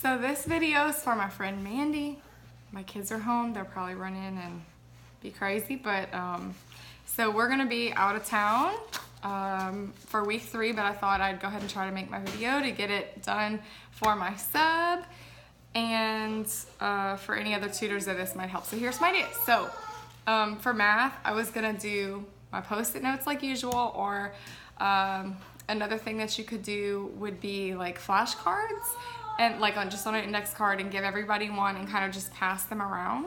So this video is for my friend Mandy. My kids are home. They'll probably run in and be crazy, but so we're gonna be out of town for week 3, but I thought I'd go ahead and try to make my video to get it done for my sub and for any other tutors that this might help. So here's my idea. So for math, I was gonna do my post-it notes like usual, or another thing that you could do would be like flashcards and like just on an index card and give everybody one and kind of just pass them around.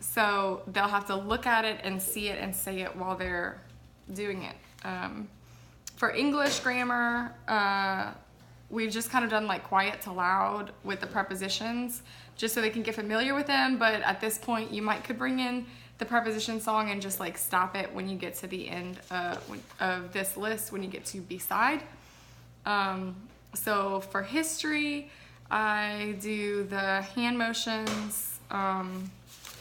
So they'll have to look at it and see it and say it while they're doing it. For English grammar, we've just kind of done like quiet to loud with the prepositions just so they can get familiar with them. But at this point, you could bring in the preposition song and just like stop it when you get to the end of this list, when you get to beside. So for history, I do the hand motions,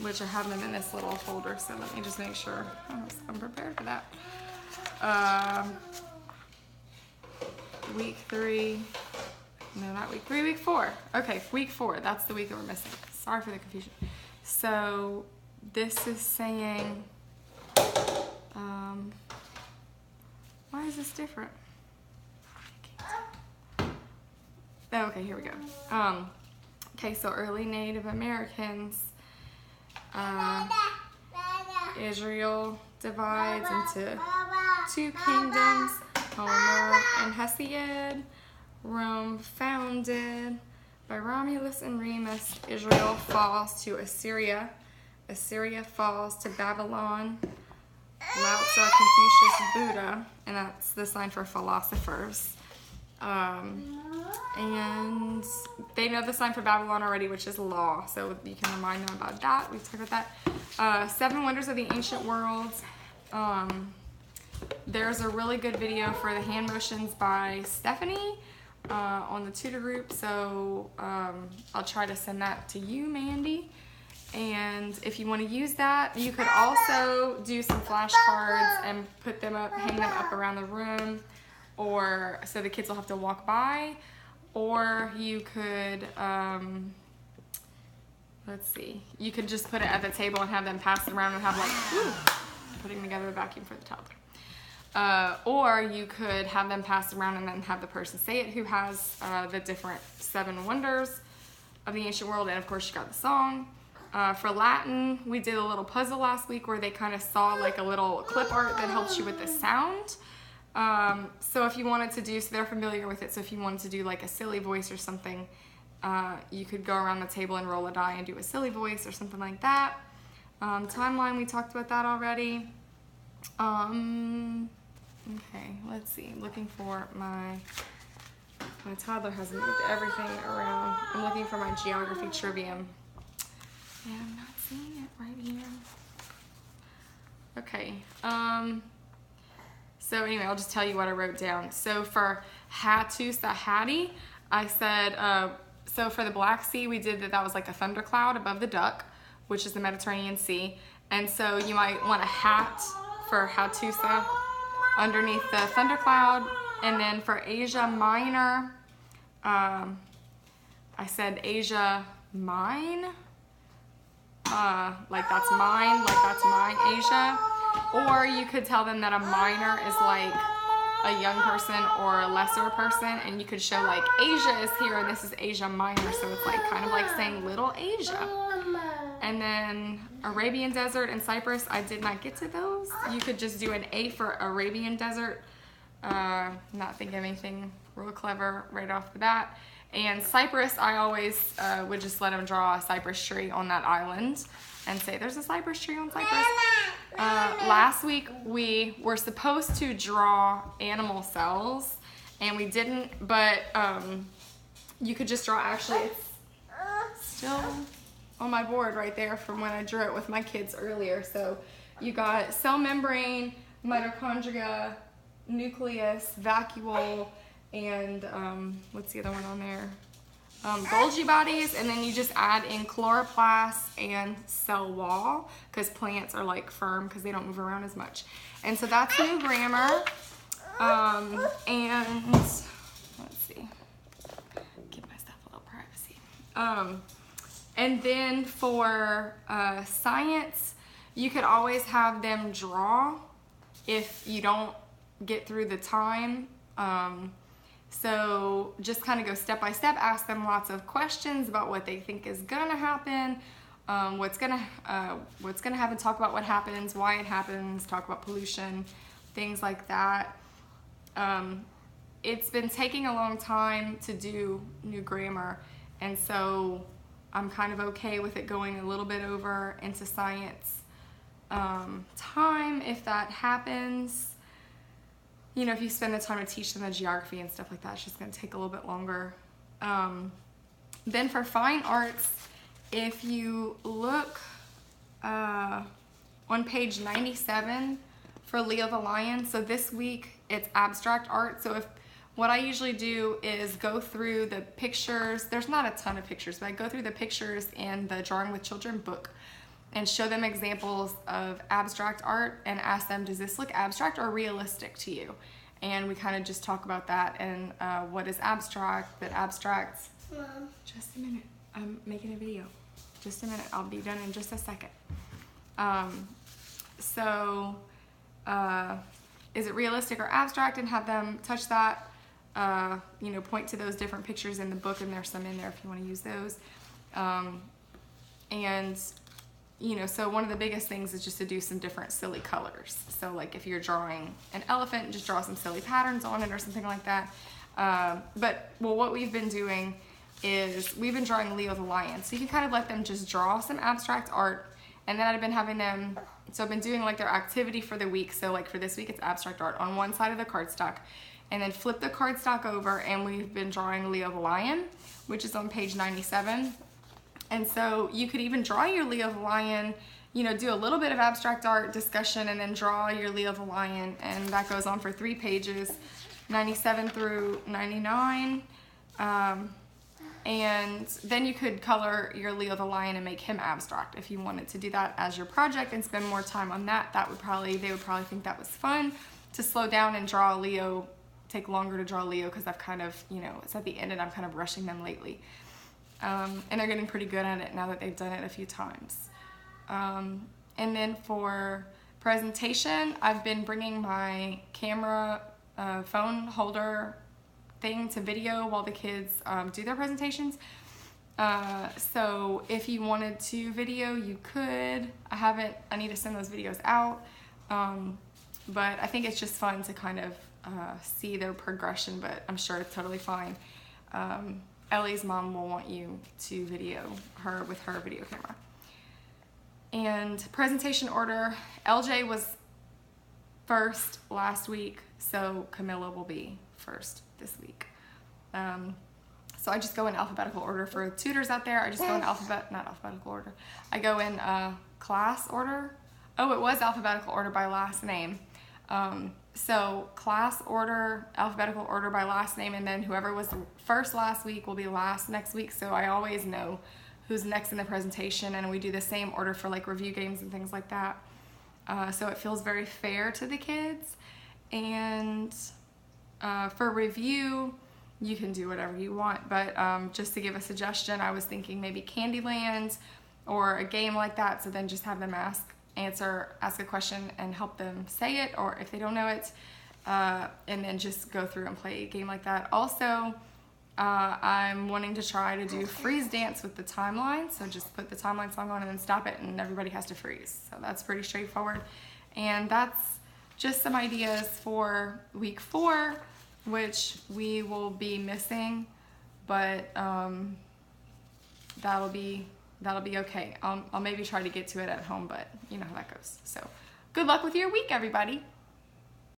which I have them in this little folder. So let me just make sure I'm prepared for that. Week 3, no, not week 3, week 4. Okay, week 4, that's the week that we're missing. Sorry for the confusion. So this is saying, why is this different? Oh, okay, here we go. Okay, so early Native Americans, Israel divides into 2 kingdoms, Homer and Hesiod. Rome founded by Romulus and Remus. Israel falls to Assyria. Assyria falls to Babylon. Lao Tzu, Confucius, Buddha, and that's the sign for philosophers. And they know the sign for Babylon already, which is law, so you can remind them about that. We've talked about that. 7 Wonders of the Ancient World. There's a really good video for the hand motions by Stephanie on the tutor group, so I'll try to send that to you, Mandy. And if you want to use that, you could also do some flashcards and put them up, hang them up around the room, or so the kids will have to walk by, or you could, let's see, you could just put it at the table and have them pass it around and have like, putting together a vacuum for the toddler. Or you could have them pass around and then have the person say it who has the different 7 wonders of the ancient world, and of course you got the song. For Latin, we did a little puzzle last week where they kind of saw like a little clip art that helps you with the sound. So if you wanted to do, so they're familiar with it, so if you wanted to do like a silly voice or something, you could go around the table and roll a die and do a silly voice or something like that. Timeline, we talked about that already. Okay, let's see, looking for my toddler has moved everything around. I'm looking for my geography trivium. Yeah, I'm not seeing it right here. Okay, so anyway, I'll just tell you what I wrote down. So for Hattusahati, I said, so for the Black Sea, we did that was like a thundercloud above the duck, which is the Mediterranean Sea. And so you might want a hat for Hattusa underneath the thundercloud. And then for Asia Minor, I said Asia mine, like that's mine, like that's mine, Asia. Or you could tell them that a minor is like a young person or a lesser person, and you could show like Asia is here and this is Asia Minor, so it's like kind of like saying little Asia. And then Arabian Desert and Cyprus, I did not get to those. You could just do an A for Arabian Desert. Not think of anything real clever right off the bat. And Cyprus, I always would just let them draw a cypress tree on that island and say there's a cypress tree on Cyprus. Last week we were supposed to draw animal cells and we didn't, but you could just draw, actually it's still on my board right there from when I drew it with my kids earlier. So you got cell membrane, mitochondria, nucleus, vacuole, and what's the other one on there? Golgi bodies, and then you just add in chloroplast and cell wall, because plants are like firm because they don't move around as much. And so that's new grammar. And let's see, give myself a little And then for science, you could always have them draw if you don't get through the time. So just kind of go step by step, ask them lots of questions about what they think is gonna happen, what's gonna happen, talk about what happens, why it happens, talk about pollution, things like that. It's been taking a long time to do new grammar, and so I'm kind of okay with it going a little bit over into science time if that happens. You know, if you spend the time to teach them the geography and stuff like that, it's just going to take a little bit longer. Then for fine arts, if you look on page 97 for Leo the Lion, so this week it's abstract art. So what I usually do is go through the pictures. There's not a ton of pictures, but I go through the pictures in the Drawing with Children book and show them examples of abstract art and ask them, does this look abstract or realistic to you? And we kind of just talk about that and what is abstract, that abstract. Mom. Just a minute, I'm making a video. Just a minute, I'll be done in just a second. Is it realistic or abstract, and have them touch that, you know, point to those different pictures in the book, and there's some in there if you want to use those. And you know, so one of the biggest things is just to do some different silly colors. So like if you're drawing an elephant, just draw some silly patterns on it or something like that. What we've been doing is we've been drawing Leo the Lion. So you can kind of let them just draw some abstract art, and then I've been having them, so I've been doing like their activity for the week. So like for this week, it's abstract art on one side of the cardstock, and then flip the cardstock over, and we've been drawing Leo the Lion, which is on page 97. And so you could even draw your Leo the Lion, you know, do a little bit of abstract art discussion and then draw your Leo the Lion. And that goes on for 3 pages, 97 through 99. And then you could color your Leo the Lion and make him abstract if you wanted to do that as your project and spend more time on that. They would probably think that was fun to slow down and draw Leo, take longer to draw Leo, because I've kind of, you know, it's at the end and I'm kind of rushing them lately. And they're getting pretty good at it now that they've done it a few times. And then for presentation, I've been bringing my camera phone holder thing to video while the kids do their presentations. So if you wanted to video, you could. I need to send those videos out. But I think it's just fun to kind of see their progression, but I'm sure it's totally fine. Ellie's mom will want you to video her with her video camera. And presentation order, LJ was first last week, so Camilla will be first this week. So I just go in alphabetical order for tutors out there. I just go in not alphabetical order. I go in class order. Oh, it was alphabetical order by last name. So class order, alphabetical order by last name, and then whoever was first last week will be last next week. So I always know who's next in the presentation, and we do the same order for like review games and things like that. So it feels very fair to the kids. And for review, you can do whatever you want, but just to give a suggestion, I was thinking maybe Candyland or a game like that, so then just have them ask a question and help them say it, or if they don't know it, and then just go through and play a game like that. Also, I'm wanting to try to do freeze dance with the timeline, so just put the timeline song on and then stop it, and everybody has to freeze. So that's pretty straightforward. And that's just some ideas for week 4, which we will be missing, but that'll be okay. I'll maybe try to get to it at home, but you know how that goes. So good luck with your week, everybody.